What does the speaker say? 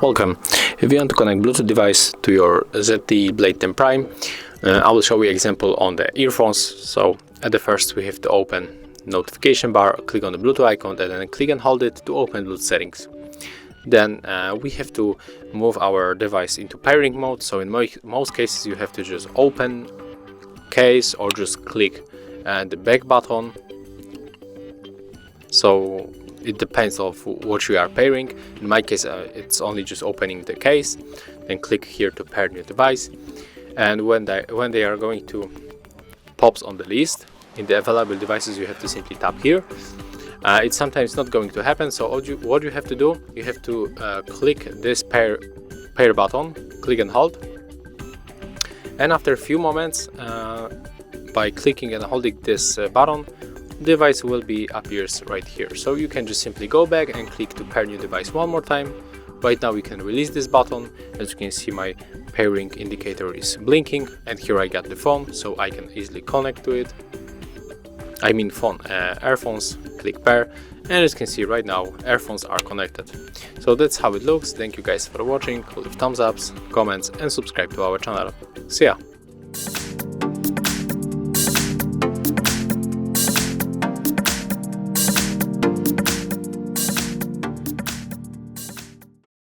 Welcome. If you want to connect Bluetooth device to your ZTE Blade 10 Prime, I will show you example on the earphones. So at the first we have to open notification bar, click on the Bluetooth icon and then click and hold it to open Bluetooth settings. Then we have to move our device into pairing mode. So in most cases you have to just open case or just click the back button. So it depends of what you are pairing. In my case it's only just opening the case, then click here to pair new device, and when they are going to pops on the list in the available devices, you have to simply tap here. It's sometimes not going to happen, so what you have to do, you have to click this pair button, click and hold, and after a few moments by clicking and holding this button, device will be appears right here. So you can just simply go back and click to pair new device one more time. Right now we can release this button. As you can see, my pairing indicator is blinking, and here I got the phone, so I can easily connect to it. I mean phone, earphones, click pair, and as you can see right now earphones are connected. So that's how it looks. Thank you guys for watching. Leave thumbs ups, comments and subscribe to our channel. See ya!